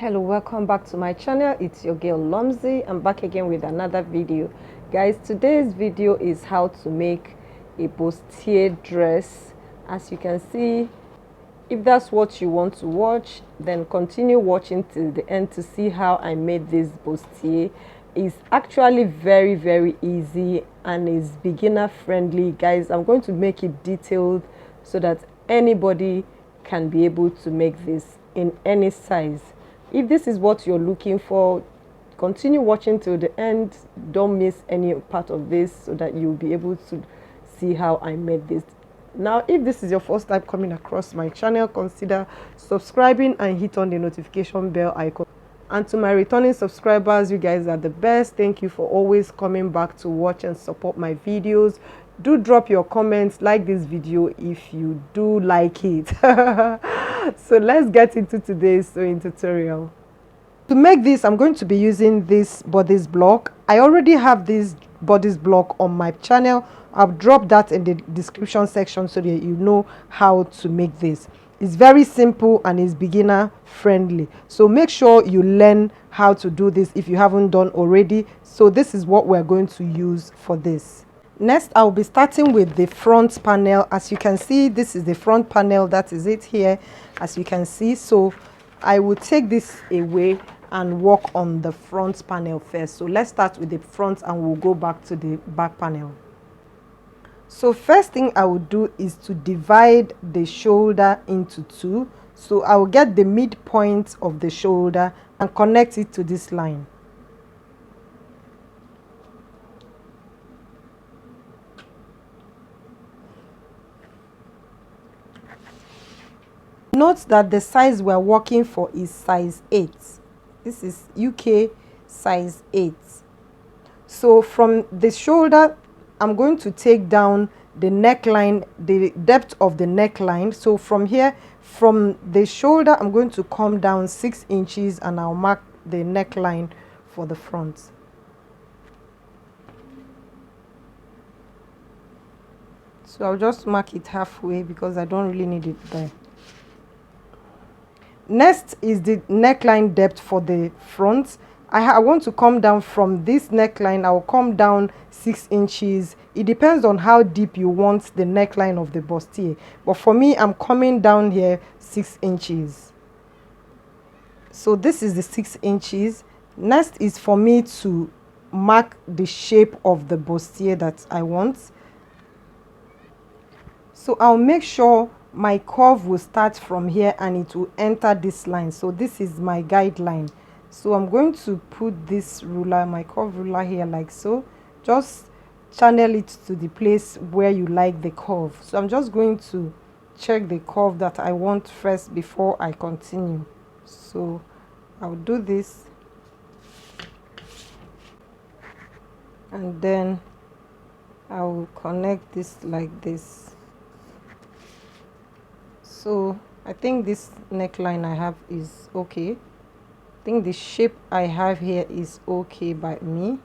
Hello, welcome back to my channel. It's your girl Lomzy. I'm back again with another video. Guys, today's video is how to make a bustier dress. As you can see, if that's what you want to watch, then continue watching till the end to see how I made this bustier. It's actually very easy and is beginner friendly. Guys, I'm going to make it detailed so that anybody can be able to make this in any size. If this is what you're looking for, continue watching till the end. Don't miss any part of this so that you'll be able to see how I made this. Now, if this is your first time coming across my channel, consider subscribing and hit on the notification bell icon. And to my returning subscribers, you guys are the best. Thank you for always coming back to watch and support my videos. Do drop your comments, like this video if you do like it. So let's get into today's sewing tutorial. To make this, I'm going to be using this bodice block. I already have this bodice block on my channel. I've dropped that in the description section so that you know how to make this. It's very simple and it's beginner friendly, so make sure you learn how to do this if you haven't done already. So this is what we're going to use for this. Next, I'll be starting with the front panel. As you can see, this is the front panel. That is it here, as you can see. So I will take this away and work on the front panel first. So let's start with the front and we'll go back to the back panel. So first thing I will do is to divide the shoulder into two. So I will get the midpoint of the shoulder and connect it to this line. Note that the size we're working for is size 8. This is UK size 8. So from the shoulder, I'm going to take down the neckline, the depth of the neckline. So from here, from the shoulder, I'm going to come down 6 inches and I'll mark the neckline for the front. So I'll just mark it halfway because I don't really need it there. Next is the neckline depth for the front. I want to come down from this neckline. I will come down 6 inches. It depends on how deep you want the neckline of the bustier, but for me, I'm coming down here 6 inches. So this is the 6 inches. Next is for me to mark the shape of the bustier that I want. So I'll make sure my curve will start from here and it will enter this line. So this is my guideline. So I'm going to put this ruler, my curve ruler here, like so. Just channel it to the place where you like the curve. So I'm just going to check the curve that I want first before I continue. So I'll do this and then I will connect this like this. So I think this neckline I have is okay. I think the shape I have here is okay by me.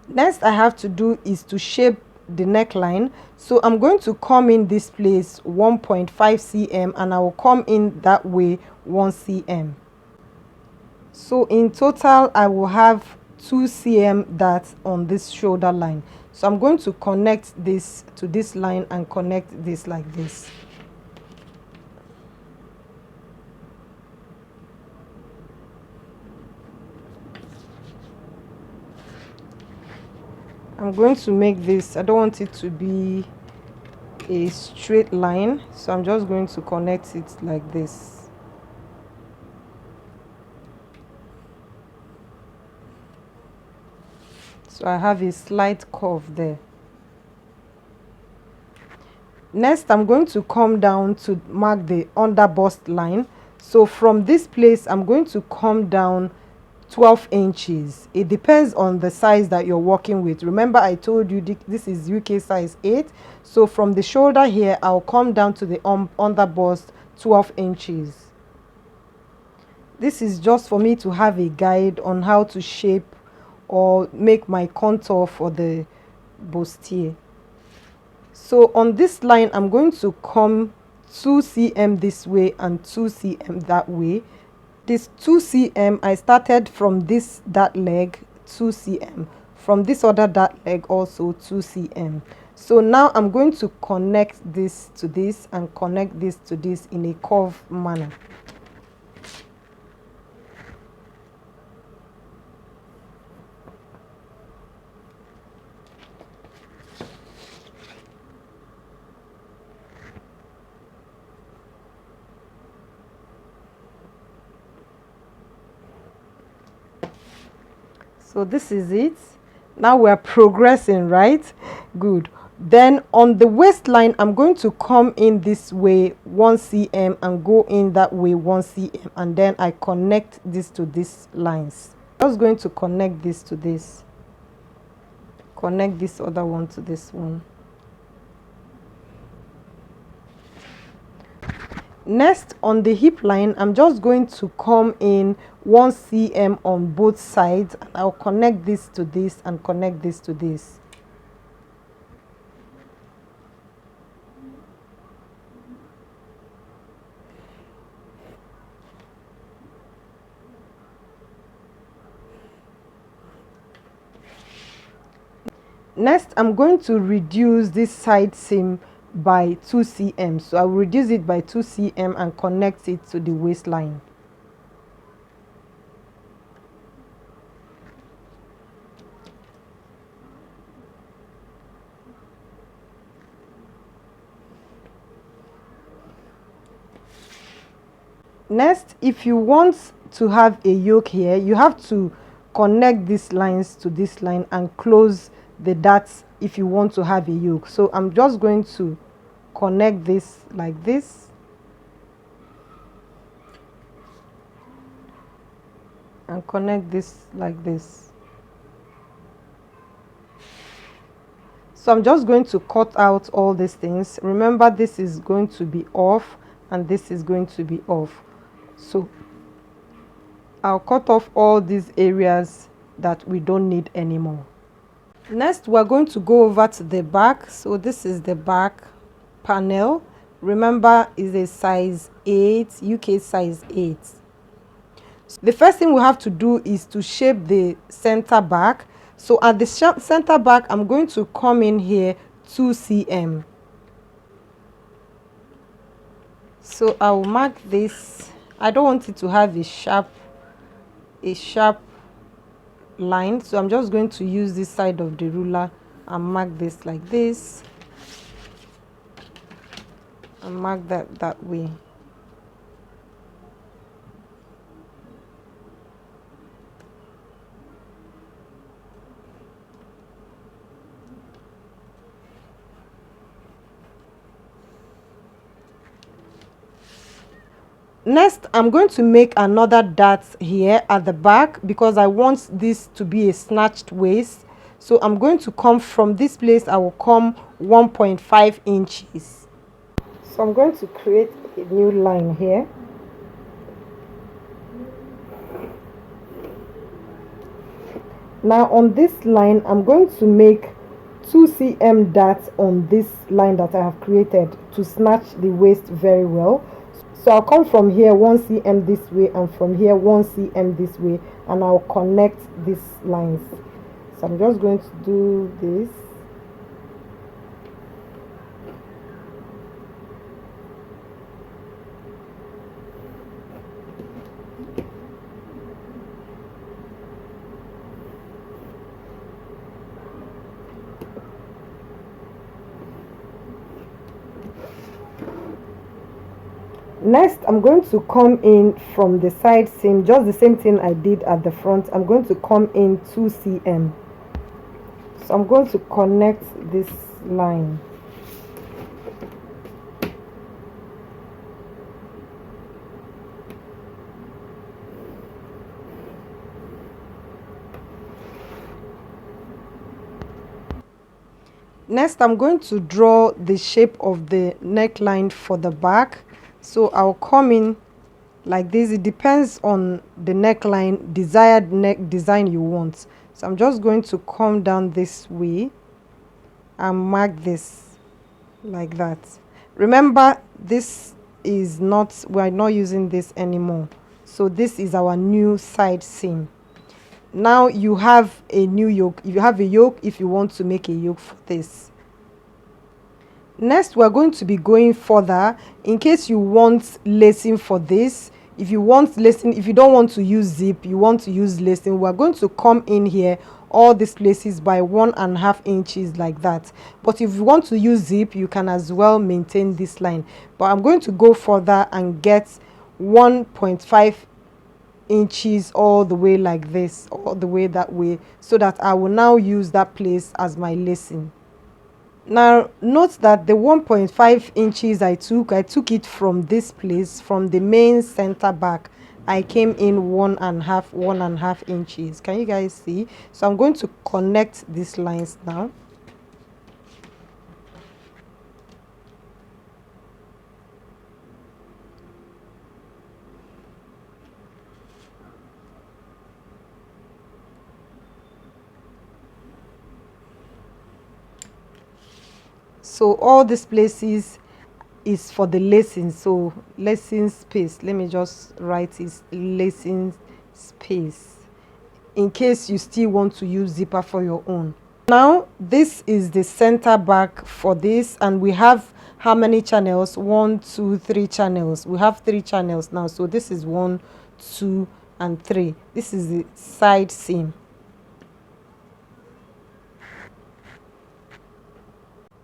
Next I have to do is to shape the neckline. So I'm going to come in this place 1.5 cm and I will come in that way 1 cm. So in total I will have 2 cm that's on this shoulder line. So I'm going to connect this to this line and connect this like this. I'm going to make this, I don't want it to be a straight line, so I'm just going to connect it like this. So I have a slight curve there. Next, I'm going to come down to mark the under bust line. So from this place, I'm going to come down 12 inches. It depends on the size that you're working with. Remember I told you this is UK size 8. So from the shoulder here, I'll come down to the under bust 12 inches. This is just for me to have a guide on how to shape or make my contour for the bustier. So on this line, I'm going to come 2 cm this way and 2 cm that way. this 2 cm. I started from this dart leg 2 cm, from this other dart leg also 2 cm. So now I'm going to connect this to this and connect this to this in a curve manner. So this is it. Now we're progressing, right? Good. Then on the waistline, I'm going to come in this way 1 cm and go in that way 1 cm, and then I connect this to these lines. I'm just going to connect this to this, connect this other one to this one. Next, on the hip line, I'm just going to come in 1 cm on both sides, and I'll connect this to this and connect this to this. Next, I'm going to reduce this side seam by 2 cm. So I'll reduce it by 2 cm and connect it to the waistline. Next, if you want to have a yoke here, you have to connect these lines to this line and close the darts if you want to have a yoke. So I'm just going to connect this like this, and connect this like this. So I'm just going to cut out all these things. Remember, this is going to be off and this is going to be off. So I'll cut off all these areas that we don't need anymore. Next, we're going to go over to the back. So this is the back panel. Remember, is a size 8, UK size 8. So the first thing we have to do is to shape the center back. So at the center back, I'm going to come in here 2 cm. So I'll mark this. I don't want it to have a sharp line, so I'm just going to use this side of the ruler and mark this like this, and mark that way. Next, I'm going to make another dart here at the back because I want this to be a snatched waist. So I'm going to come from this place. I will come 1.5 inches. So I'm going to create a new line here. Now on this line, I'm going to make 2 cm darts on this line that I have created to snatch the waist very well. So I'll come from here 1 cm this way and from here 1 cm this way, and I'll connect these lines. So I'm just going to do this. Next, I'm going to come in from the side seam, just the same thing I did at the front. I'm going to come in 2 cm. So I'm going to connect this line. Next, I'm going to draw the shape of the neckline for the back. So I'll come in like this. It depends on the neckline, desired neck design you want. So I'm just going to come down this way and mark this like that. Remember, this is not, we're not using this anymore. So this is our new side seam. Now you have a new yoke. If you have a yoke, if you want to make a yoke for this. Next, we're going to be going further in case you want lacing for this. If you want lacing, if you don't want to use zip, you want to use lacing, we're going to come in here all these places by 1.5 inches like that. But if you want to use zip, you can as well maintain this line. But I'm going to go further and get 1.5 inches all the way like this, all the way that way, so that I will now use that place as my lacing. Now note that the 1.5 inches I took it from this place, from the main center back. I came in 1.5 inches. Can you guys see? So I'm going to connect these lines now. So all these places is for the lacing. So lacing space, let me just write is lacing space in case you still want to use zipper for your own. Now this is the center back for this, and we have how many channels? 1, 2, 3 channels. We have 3 channels now. So this is 1, 2 and 3. This is the side seam.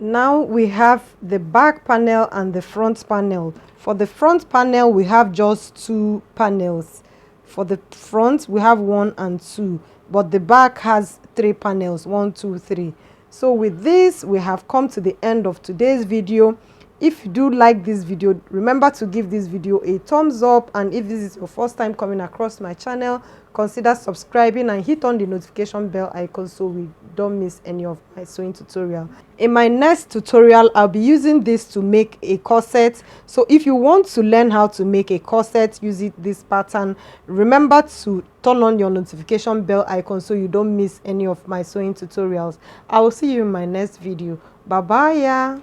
Now we have the back panel and the front panel. For the front panel, we have just 2 panels. For the front, we have 1 and 2, but the back has 3 panels, 1, 2, 3. So with this, we have come to the end of today's video. If you do like this video, remember to give this video a thumbs up, and if this is your first time coming across my channel, consider subscribing and hit on the notification bell icon so we don't miss any of my sewing tutorial. In my next tutorial, I'll be using this to make a corset. So if you want to learn how to make a corset using this pattern, remember to turn on your notification bell icon so you don't miss any of my sewing tutorials. I will see you in my next video. Bye bye.